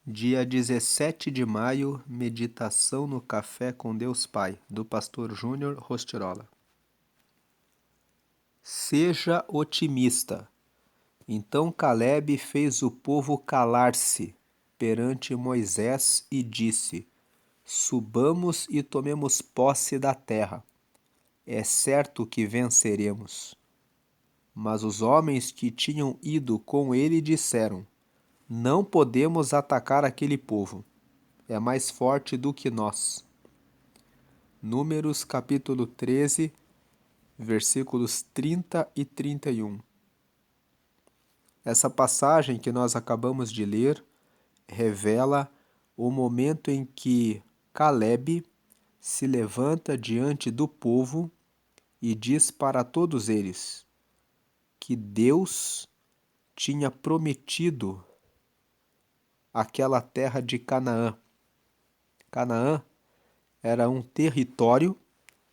Dia 17 de maio, meditação no Café com Deus Pai, do pastor Júnior Rostirola. Seja otimista. Então Caleb fez o povo calar-se perante Moisés e disse: Subamos e tomemos posse da terra. É certo que venceremos. Mas os homens que tinham ido com ele disseram: Não podemos atacar aquele povo. É mais forte do que nós. Números capítulo 13, versículos 30 e 31. Essa passagem que nós acabamos de ler revela o momento em que Caleb se levanta diante do povo e diz para todos eles que Deus tinha prometido aquela terra de Canaã. Canaã era um território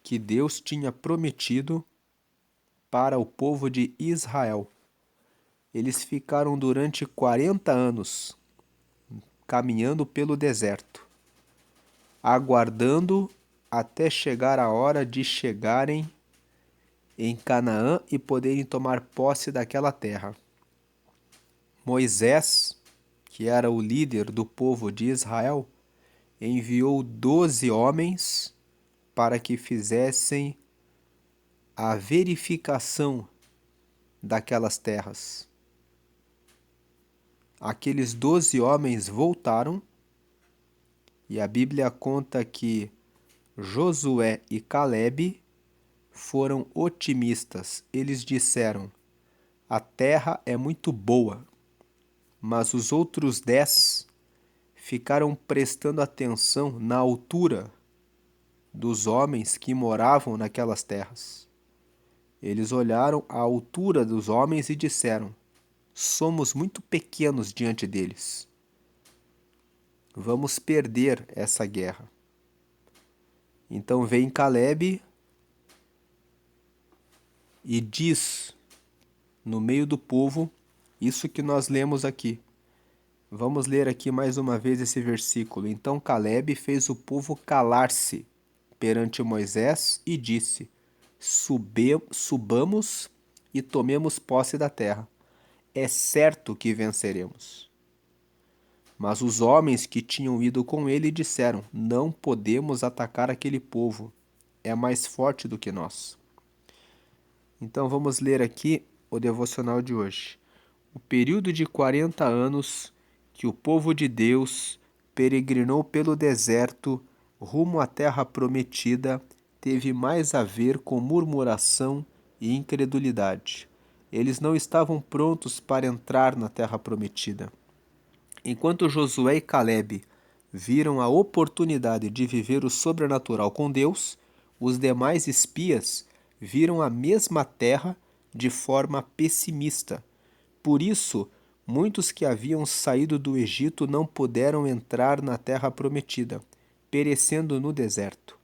que Deus tinha prometido para o povo de Israel. Eles ficaram durante 40 anos caminhando pelo deserto, aguardando até chegar a hora de chegarem em Canaã e poderem tomar posse daquela terra. Moisés, que era o líder do povo de Israel, enviou 12 homens para que fizessem a verificação daquelas terras. Aqueles 12 homens voltaram e a Bíblia conta que Josué e Caleb foram otimistas. Eles disseram: a terra é muito boa, mas os outros 10 ficaram prestando atenção na altura dos homens que moravam naquelas terras. Eles olharam a altura dos homens e disseram: somos muito pequenos diante deles. Vamos perder essa guerra. Então vem Caleb e diz no meio do povo isso que nós lemos aqui. Vamos ler aqui mais uma vez esse versículo. Então Caleb fez o povo calar-se perante Moisés e disse: subamos e tomemos posse da terra. É certo que venceremos. Mas os homens que tinham ido com ele disseram: não podemos atacar aquele povo. É mais forte do que nós. Então vamos ler aqui o devocional de hoje. O período de 40 anos que o povo de Deus peregrinou pelo deserto rumo à terra prometida teve mais a ver com murmuração e incredulidade. Eles não estavam prontos para entrar na terra prometida. Enquanto Josué e Caleb viram a oportunidade de viver o sobrenatural com Deus, os demais espias viram a mesma terra de forma pessimista. Por isso, muitos que haviam saído do Egito não puderam entrar na terra prometida, perecendo no deserto.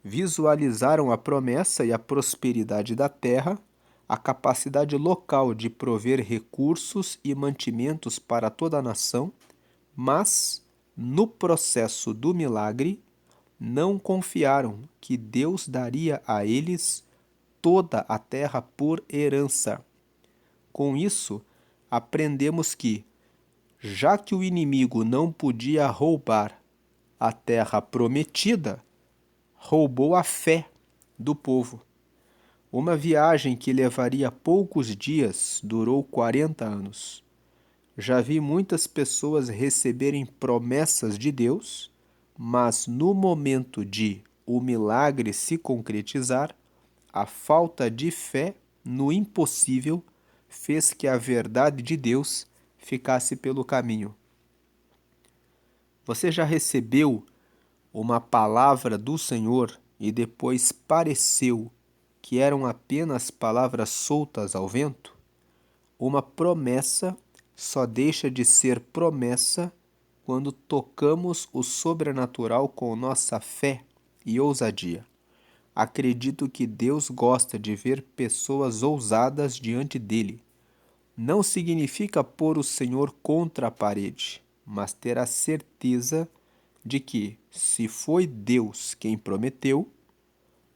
Visualizaram a promessa e a prosperidade da terra, a capacidade local de prover recursos e mantimentos para toda a nação, mas, no processo do milagre, não confiaram que Deus daria a eles toda a terra por herança. Com isso, aprendemos que, já que o inimigo não podia roubar a terra prometida, roubou a fé do povo. Uma viagem que levaria poucos dias durou 40 anos. Já vi muitas pessoas receberem promessas de Deus, mas no momento de o milagre se concretizar, a falta de fé no impossível fez que a verdade de Deus ficasse pelo caminho. Você já recebeu uma palavra do Senhor e depois pareceu que eram apenas palavras soltas ao vento? Uma promessa só deixa de ser promessa quando tocamos o sobrenatural com nossa fé e ousadia. Acredito que Deus gosta de ver pessoas ousadas diante dele. Não significa pôr o Senhor contra a parede, mas ter a certeza de que, se foi Deus quem prometeu,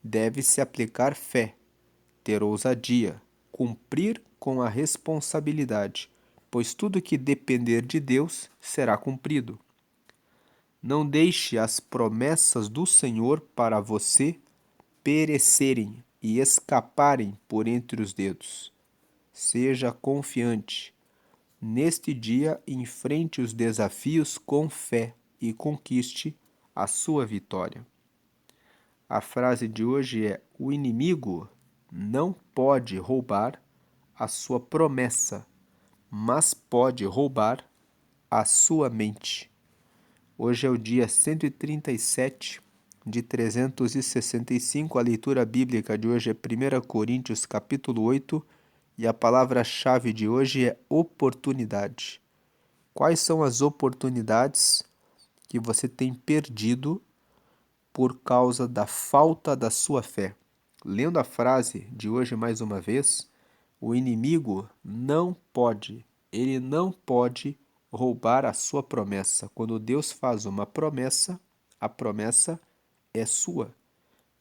deve-se aplicar fé, ter ousadia, cumprir com a responsabilidade, pois tudo que depender de Deus será cumprido. Não deixe as promessas do Senhor para você perecerem e escaparem por entre os dedos. Seja confiante. Neste dia, enfrente os desafios com fé e conquiste a sua vitória. A frase de hoje é: o inimigo não pode roubar a sua promessa, mas pode roubar a sua mente. Hoje é o dia 137 de 365. A leitura bíblica de hoje é 1 Coríntios capítulo 8 e a palavra-chave de hoje é oportunidade. Quais são as oportunidades que você tem perdido por causa da falta da sua fé? Lendo a frase de hoje mais uma vez, o inimigo ele não pode roubar a sua promessa. Quando Deus faz uma promessa, a promessa é sua,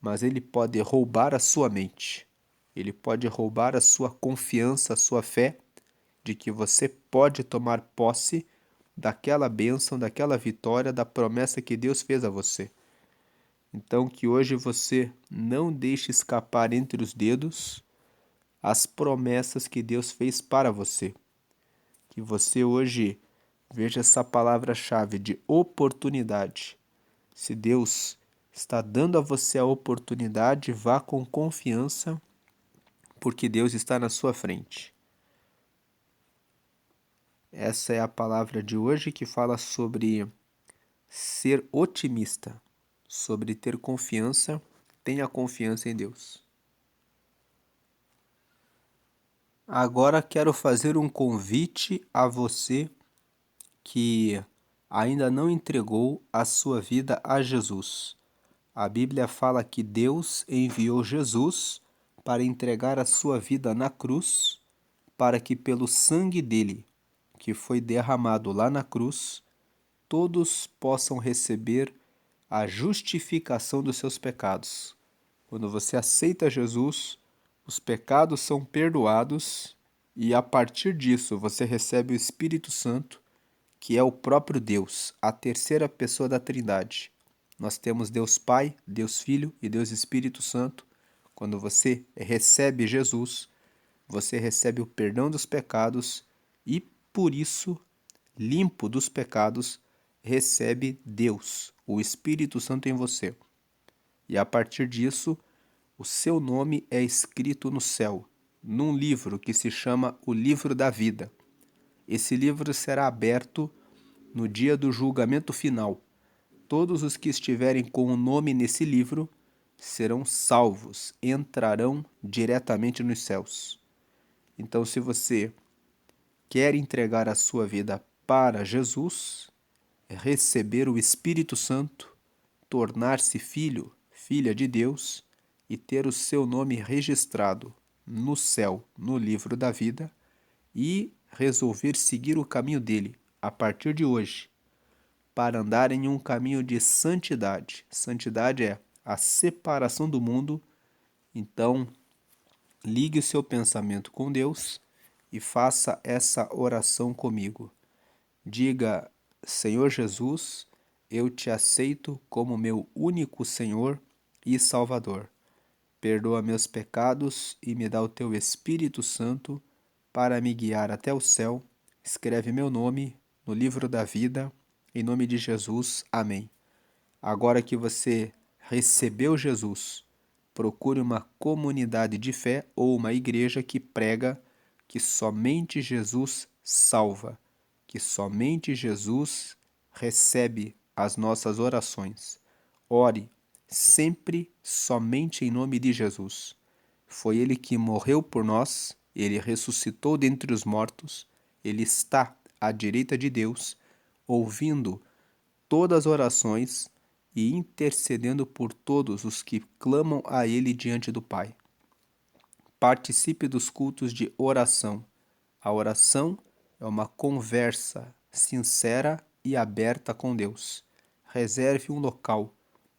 mas ele pode roubar a sua mente. Ele pode roubar a sua confiança, a sua fé de que você pode tomar posse daquela bênção, daquela vitória, da promessa que Deus fez a você. Então, que hoje você não deixe escapar entre os dedos as promessas que Deus fez para você. Que você hoje veja essa palavra-chave de oportunidade. Se Deus está dando a você a oportunidade, vá com confiança, porque Deus está na sua frente. Essa é a palavra de hoje que fala sobre ser otimista, sobre ter confiança. Tenha confiança em Deus. Agora quero fazer um convite a você que ainda não entregou a sua vida a Jesus. A Bíblia fala que Deus enviou Jesus para entregar a sua vida na cruz, para que pelo sangue dele, que foi derramado lá na cruz, todos possam receber a justificação dos seus pecados. Quando você aceita Jesus, os pecados são perdoados e a partir disso você recebe o Espírito Santo, que é o próprio Deus, a terceira pessoa da Trindade. Nós temos Deus Pai, Deus Filho e Deus Espírito Santo. Quando você recebe Jesus, você recebe o perdão dos pecados e, por isso, limpo dos pecados, recebe Deus, o Espírito Santo em você. E a partir disso, o seu nome é escrito no céu, num livro que se chama o Livro da Vida. Esse livro será aberto no dia do julgamento final. Todos os que estiverem com o nome nesse livro serão salvos, entrarão diretamente nos céus. Então, se você quer entregar a sua vida para Jesus, receber o Espírito Santo, tornar-se filho, filha de Deus e ter o seu nome registrado no céu, no livro da vida, e resolver seguir o caminho dele a partir de hoje, para andar em um caminho de santidade. Santidade é a separação do mundo. Então, ligue o seu pensamento com Deus e faça essa oração comigo. Diga: Senhor Jesus, eu te aceito como meu único Senhor e Salvador. Perdoa meus pecados e me dá o teu Espírito Santo para me guiar até o céu. Escreve meu nome no livro da vida. Em nome de Jesus. Amém. Agora que você recebeu Jesus, procure uma comunidade de fé ou uma igreja que prega que somente Jesus salva, que somente Jesus recebe as nossas orações. Ore sempre somente em nome de Jesus. Foi Ele que morreu por nós, Ele ressuscitou dentre os mortos, Ele está à direita de Deus, ouvindo todas as orações e intercedendo por todos os que clamam a Ele diante do Pai. Participe dos cultos de oração. A oração é uma conversa sincera e aberta com Deus. Reserve um local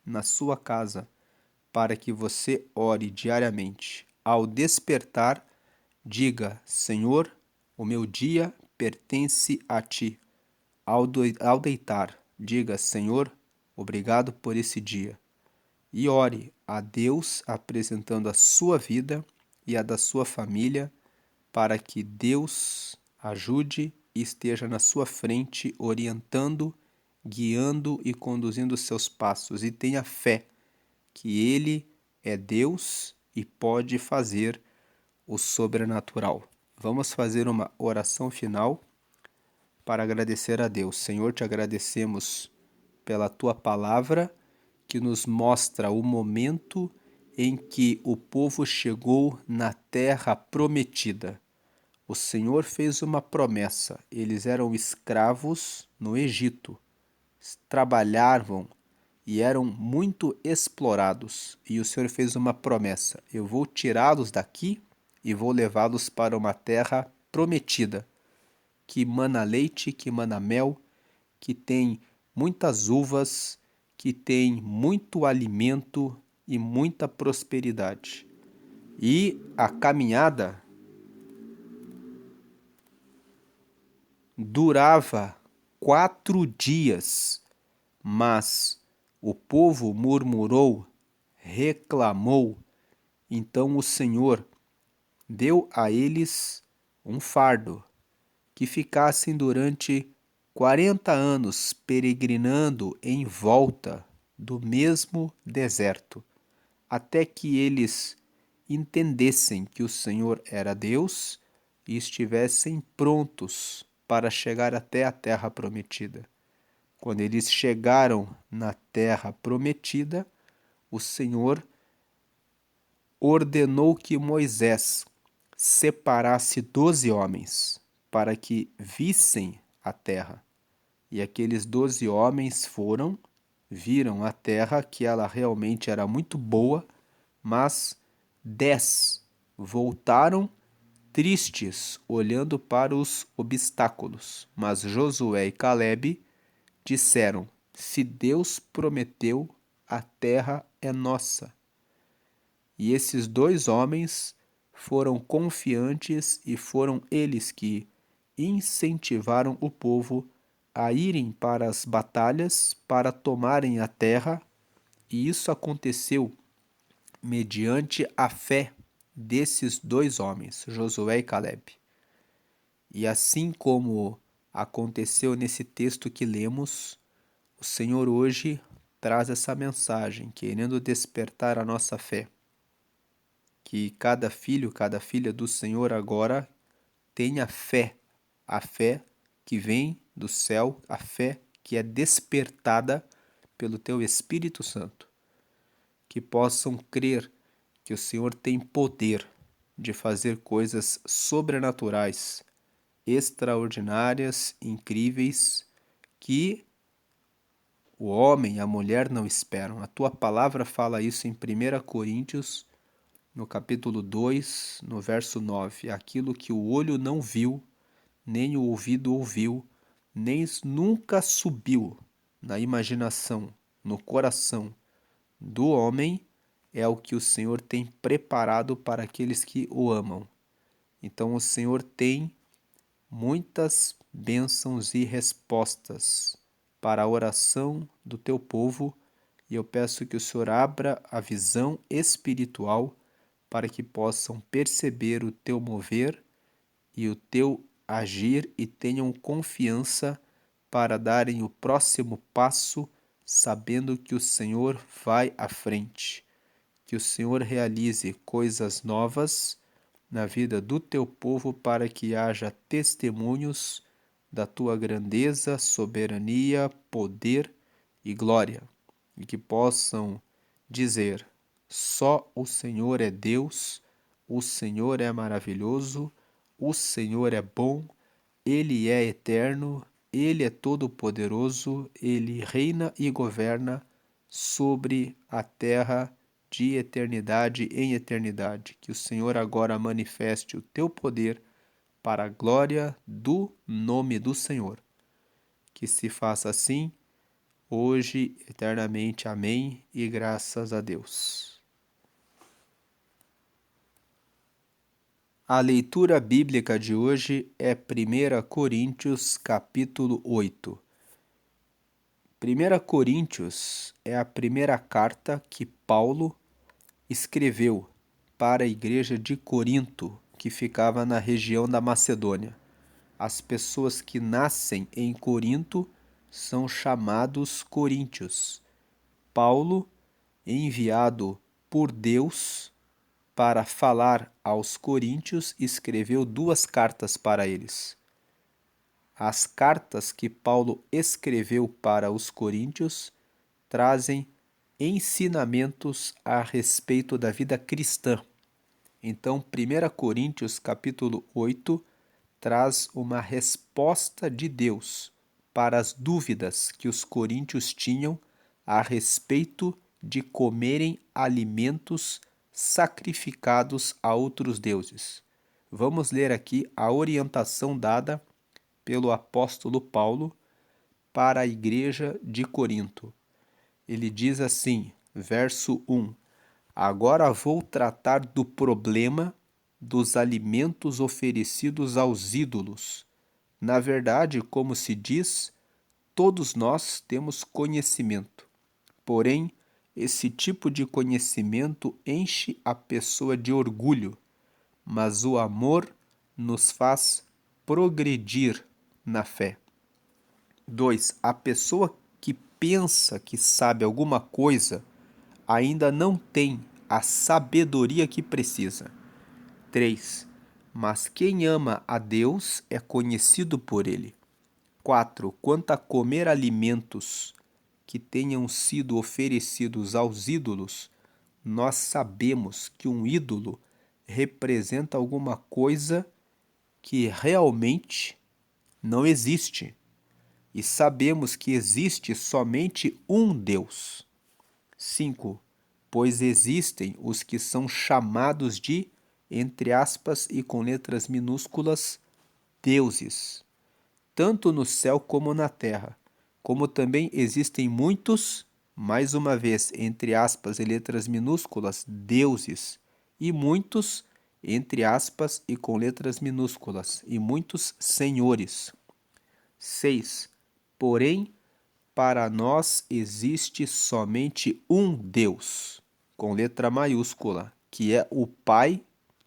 na sua casa para que você ore diariamente. Ao despertar, diga: Senhor, o meu dia pertence a ti. Ao deitar, diga: Senhor, obrigado por esse dia. E ore a Deus apresentando a sua vida e a da sua família para que Deus ajude e esteja na sua frente, orientando, guiando e conduzindo os seus passos. E tenha fé que Ele é Deus e pode fazer o sobrenatural. Vamos fazer uma oração final para agradecer a Deus. Senhor, te agradecemos pela tua palavra que nos mostra o momento em que o povo chegou na terra prometida. O Senhor fez uma promessa. Eles eram escravos no Egito, trabalhavam e eram muito explorados. E o Senhor fez uma promessa: eu vou tirá-los daqui e vou levá-los para uma terra prometida, que mana leite, que mana mel, que tem muitas uvas, que tem muito alimento e muita prosperidade. E a caminhada durava 4 dias, mas o povo murmurou, reclamou. Então o Senhor deu a eles um fardo, que ficassem durante 40 anos peregrinando em volta do mesmo deserto, até que eles entendessem que o Senhor era Deus e estivessem prontos para chegar até a terra prometida. Quando eles chegaram na terra prometida, o Senhor ordenou que Moisés separasse 12 homens para que vissem a terra. E aqueles 12 homens viram a terra, que ela realmente era muito boa, mas 10 voltaram tristes, olhando para os obstáculos. Mas Josué e Calebe disseram: se Deus prometeu, a terra é nossa. E esses 2 homens foram confiantes e foram eles que incentivaram o povo a irem para as batalhas para tomarem a terra, e isso aconteceu mediante a fé desses 2 homens, Josué e Calebe. E assim como aconteceu nesse texto que lemos, o Senhor hoje traz essa mensagem, querendo despertar a nossa fé. Que cada filho, cada filha do Senhor agora tenha fé, a fé que vem do céu, a fé que é despertada pelo teu Espírito Santo. Que possam crer que o Senhor tem poder de fazer coisas sobrenaturais, extraordinárias, incríveis, que o homem e a mulher não esperam. A tua palavra fala isso em 1 Coríntios, no capítulo 2, no verso 9. Aquilo que o olho não viu, nem o ouvido ouviu, nem nunca subiu na imaginação, no coração do homem, é o que o Senhor tem preparado para aqueles que o amam. Então o Senhor tem muitas bênçãos e respostas para a oração do teu povo, e eu peço que o Senhor abra a visão espiritual para que possam perceber o teu mover e o teu agir e tenham confiança para darem o próximo passo, sabendo que o Senhor vai à frente. Que o Senhor realize coisas novas na vida do teu povo para que haja testemunhos da tua grandeza, soberania, poder e glória, e que possam dizer: só o Senhor é Deus, o Senhor é maravilhoso, o Senhor é bom, Ele é eterno, Ele é todo-poderoso, Ele reina e governa sobre a terra de eternidade em eternidade. Que o Senhor agora manifeste o teu poder para a glória do nome do Senhor. Que Que se faça assim, hoje, eternamente. Amém. E graças a Deus. A leitura bíblica de hoje é 1 Coríntios, capítulo 8. 1 Coríntios é a primeira carta que Paulo escreveu para a igreja de Corinto, que ficava na região da Macedônia. As pessoas que nascem em Corinto são chamados coríntios. Paulo, enviado por Deus para falar aos coríntios, escreveu 2 cartas para eles. As cartas que Paulo escreveu para os coríntios trazem ensinamentos a respeito da vida cristã. Então, 1 Coríntios capítulo 8 traz uma resposta de Deus para as dúvidas que os coríntios tinham a respeito de comerem alimentos sacrificados a outros deuses. Vamos ler aqui a orientação dada pelo apóstolo Paulo para a igreja de Corinto. Ele diz assim, verso 1: Agora vou tratar do problema dos alimentos oferecidos aos ídolos. Na verdade, como se diz, todos nós temos conhecimento. Porém, esse tipo de conhecimento enche a pessoa de orgulho, mas o amor nos faz progredir na fé. 2. A pessoa que pensa que sabe alguma coisa ainda não tem a sabedoria que precisa. 3. Mas quem ama a Deus é conhecido por Ele. 4. Quanto a comer alimentos que tenham sido oferecidos aos ídolos, nós sabemos que um ídolo representa alguma coisa que realmente não existe. E sabemos que existe somente um Deus. 5. Pois existem os que são chamados de, entre aspas e com letras minúsculas, deuses, tanto no céu como na terra, como também existem muitos, mais uma vez, entre aspas e letras minúsculas, deuses, e muitos, entre aspas e com letras minúsculas, e muitos senhores. 6. Porém, para nós existe somente um Deus, com letra maiúscula, que é o Pai,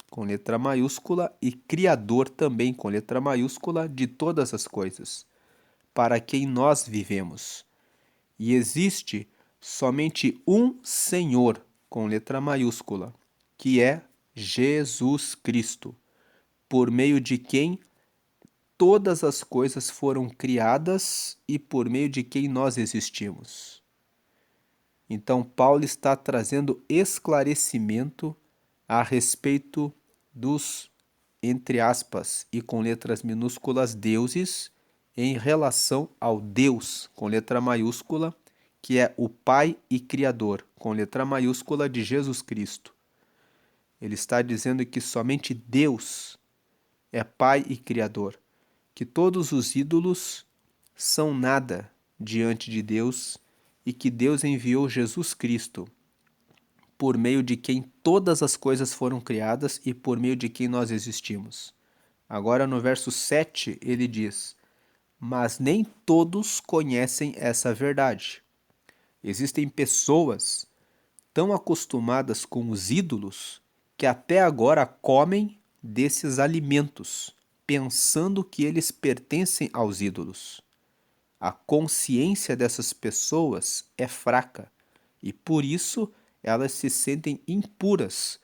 com letra maiúscula, e Criador também, com letra maiúscula, de todas as coisas, para quem nós vivemos. E existe somente um Senhor, com letra maiúscula, que é Jesus Cristo, por meio de quem todas as coisas foram criadas e por meio de quem nós existimos. Então, Paulo está trazendo esclarecimento a respeito dos, entre aspas e com letras minúsculas, deuses, em relação ao Deus, com letra maiúscula, que é o Pai e Criador, com letra maiúscula, de Jesus Cristo. Ele está dizendo que somente Deus é Pai e Criador, que todos os ídolos são nada diante de Deus e que Deus enviou Jesus Cristo, por meio de quem todas as coisas foram criadas e por meio de quem nós existimos. Agora no verso 7 ele diz: Mas nem todos conhecem essa verdade. Existem pessoas tão acostumadas com os ídolos que até agora comem desses alimentos, pensando que eles pertencem aos ídolos. A consciência dessas pessoas é fraca e por isso elas se sentem impuras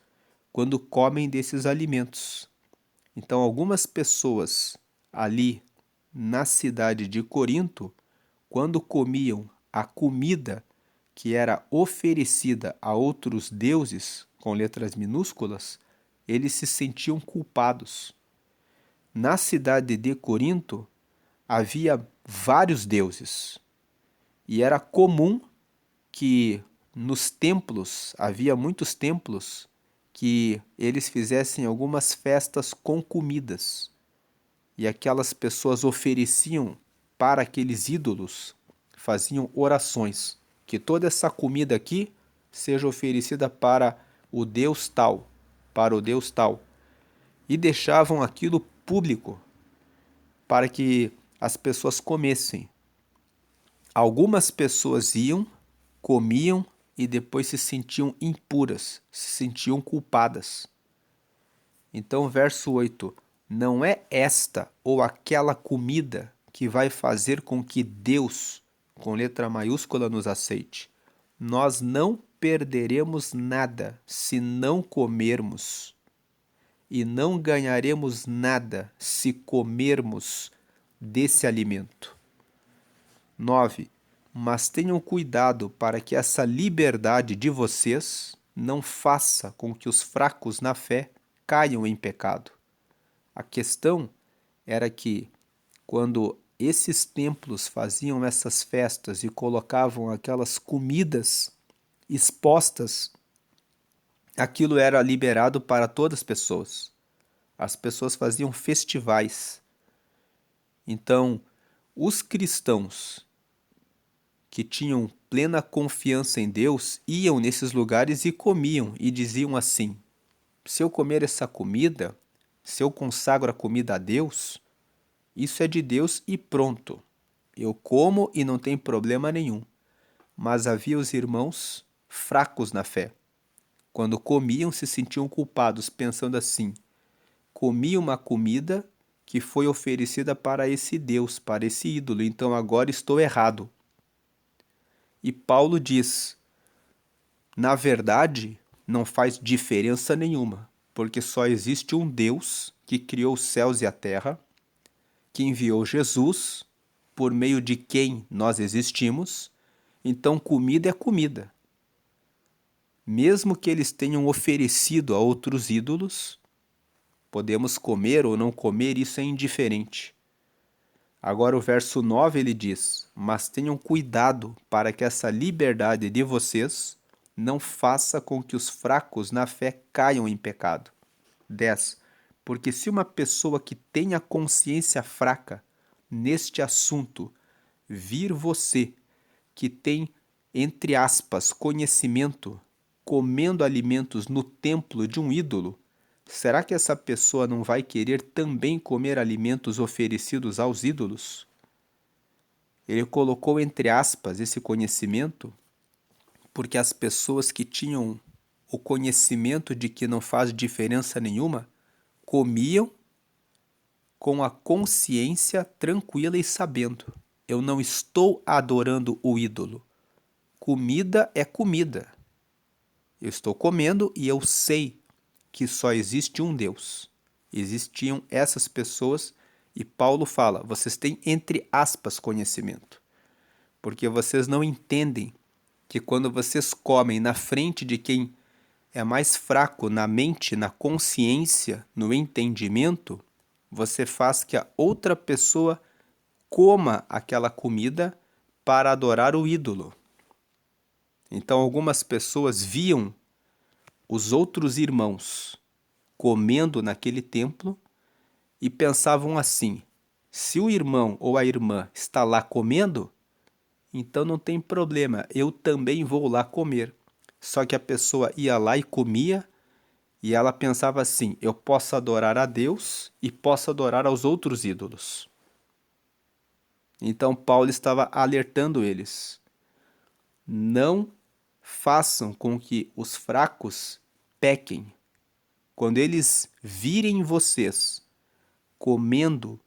quando comem desses alimentos. Então, algumas pessoas ali na cidade de Corinto, quando comiam a comida que era oferecida a outros deuses, com letras minúsculas, eles se sentiam culpados. Na cidade de Corinto havia vários deuses e era comum que nos templos, havia muitos templos, que eles fizessem algumas festas com comidas e aquelas pessoas ofereciam para aqueles ídolos, faziam orações, que toda essa comida aqui seja oferecida para o Deus tal, para o Deus tal, e deixavam aquilo público para que as pessoas comessem. Algumas pessoas iam, comiam e depois se sentiam impuras, se sentiam culpadas. Então, verso 8: não é esta ou aquela comida que vai fazer com que Deus, com letra maiúscula, nos aceite. Nós não perderemos nada se não comermos, e não ganharemos nada se comermos desse alimento. 9. Mas tenham cuidado para que essa liberdade de vocês não faça com que os fracos na fé caiam em pecado. A questão era que, quando esses templos faziam essas festas e colocavam aquelas comidas expostas, aquilo era liberado para todas as pessoas. As pessoas faziam festivais. Então, os cristãos que tinham plena confiança em Deus iam nesses lugares e comiam e diziam assim: se eu comer essa comida, se eu consagro a comida a Deus, isso é de Deus e pronto. Eu como e não tem problema nenhum. Mas havia os irmãos fracos na fé. Quando comiam, se sentiam culpados, pensando assim: comi uma comida que foi oferecida para esse Deus, para esse ídolo, então agora estou errado. E Paulo diz: na verdade, não faz diferença nenhuma, porque só existe um Deus que criou os céus e a terra, que enviou Jesus, por meio de quem nós existimos. Então, comida é comida. Mesmo que eles tenham oferecido a outros ídolos, podemos comer ou não comer, isso é indiferente. Agora o verso 9 ele diz: mas tenham cuidado para que essa liberdade de vocês não faça com que os fracos na fé caiam em pecado. 10. Porque se uma pessoa que tem a consciência fraca neste assunto vir você, que tem, entre aspas, conhecimento, comendo alimentos no templo de um ídolo, será que essa pessoa não vai querer também comer alimentos oferecidos aos ídolos? Ele colocou entre aspas esse conhecimento porque as pessoas que tinham o conhecimento de que não faz diferença nenhuma comiam com a consciência tranquila e sabendo: eu não estou adorando o ídolo. Comida é comida. Eu estou comendo e eu sei que só existe um Deus. Existiam essas pessoas e Paulo fala: vocês têm entre aspas conhecimento, porque vocês não entendem que quando vocês comem na frente de quem é mais fraco na mente, na consciência, no entendimento, você faz que a outra pessoa coma aquela comida para adorar o ídolo. Então algumas pessoas viam os outros irmãos comendo naquele templo e pensavam assim: se o irmão ou a irmã está lá comendo, então não tem problema, eu também vou lá comer. Só que a pessoa ia lá e comia, e ela pensava assim: eu posso adorar a Deus e posso adorar aos outros ídolos. Então Paulo estava alertando eles: não façam com que os fracos pequem. Quando eles virem vocês comendo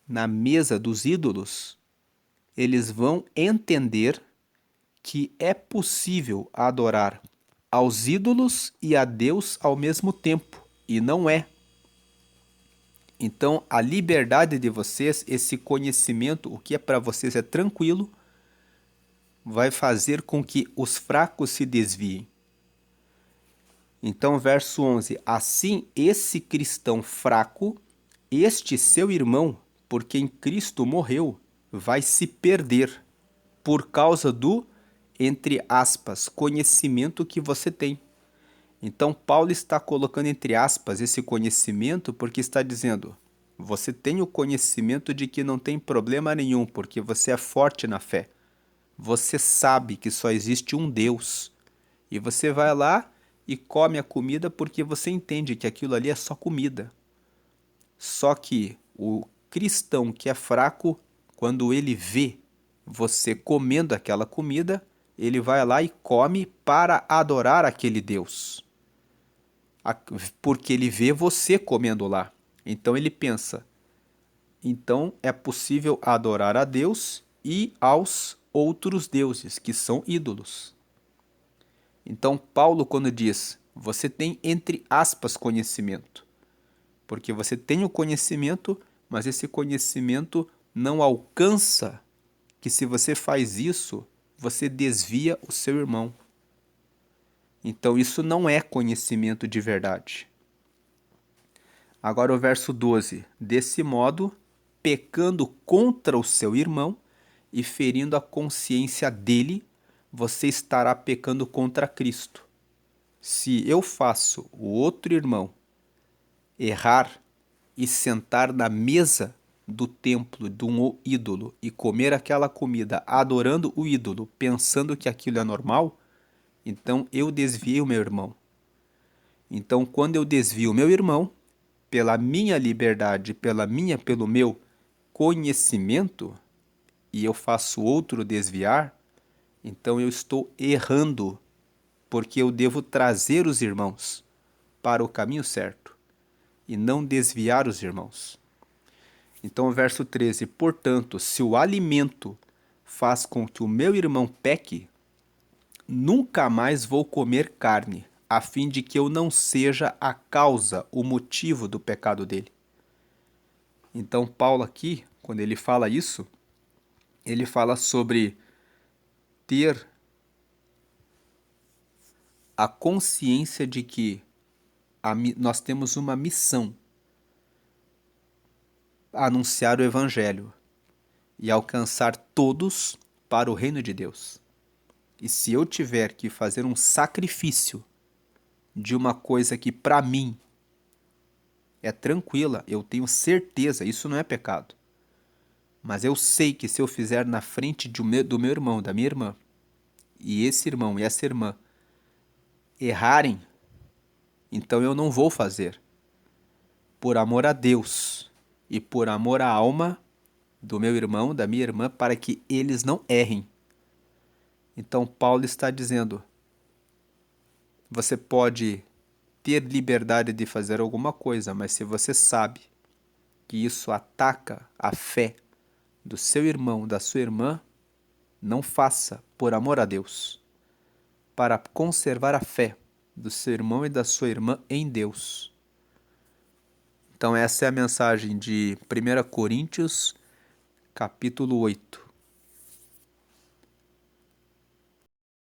na mesa dos ídolos, eles vão entender que é possível adorar aos ídolos e a Deus ao mesmo tempo, e não é. Então, a liberdade de vocês, esse conhecimento, o que é para vocês é tranquilo, vai fazer com que os fracos se desviem. Então, verso 11: assim, esse cristão fraco, este seu irmão, por quem Cristo morreu, vai se perder por causa do, entre aspas, conhecimento que você tem. Então, Paulo está colocando entre aspas esse conhecimento porque está dizendo: Você tem o conhecimento de que não tem problema nenhum, porque você é forte na fé. Você sabe que só existe um Deus. E você vai lá e come a comida porque você entende que aquilo ali é só comida. Só que o cristão que é fraco, quando ele vê você comendo aquela comida, ele vai lá e come para adorar aquele Deus. Porque ele vê você comendo lá. Então ele pensa, então é possível adorar a Deus e aos outros deuses, que são ídolos. Então Paulo, quando diz, você tem entre aspas conhecimento, porque você tem o conhecimento, mas esse conhecimento não alcança que se você faz isso, você desvia o seu irmão. Então isso não é conhecimento de verdade. Agora o verso 12. Desse modo, pecando contra o seu irmão e ferindo a consciência dele, você estará pecando contra Cristo. Se eu faço o outro irmão errar e sentar na mesa do templo de um ídolo e comer aquela comida adorando o ídolo, pensando que aquilo é normal, então eu desviei o meu irmão. Então, quando eu desvio o meu irmão, pela minha liberdade, pelo meu conhecimento, e eu faço outro desviar, então eu estou errando, porque eu devo trazer os irmãos para o caminho certo e não desviar os irmãos. Então, o verso 13: portanto, se o alimento faz com que o meu irmão peque, nunca mais vou comer carne, a fim de que eu não seja a causa, o motivo do pecado dele. Então, Paulo aqui, quando ele fala isso, ele fala sobre ter a consciência de que nós temos uma missão: anunciar o evangelho e alcançar todos para o reino de Deus. E se eu tiver que fazer um sacrifício de uma coisa que para mim é tranquila, eu tenho certeza, isso não é pecado. Mas eu sei que se eu fizer na frente do meu irmão, da minha irmã, e esse irmão e essa irmã errarem, então eu não vou fazer. Por amor a Deus e por amor à alma do meu irmão, da minha irmã, para que eles não errem. Então Paulo está dizendo, você pode ter liberdade de fazer alguma coisa, mas se você sabe que isso ataca a fé do seu irmão, da sua irmã, não faça por amor a Deus, para conservar a fé do seu irmão e da sua irmã em Deus. Então essa é a mensagem de 1 Coríntios, capítulo 8.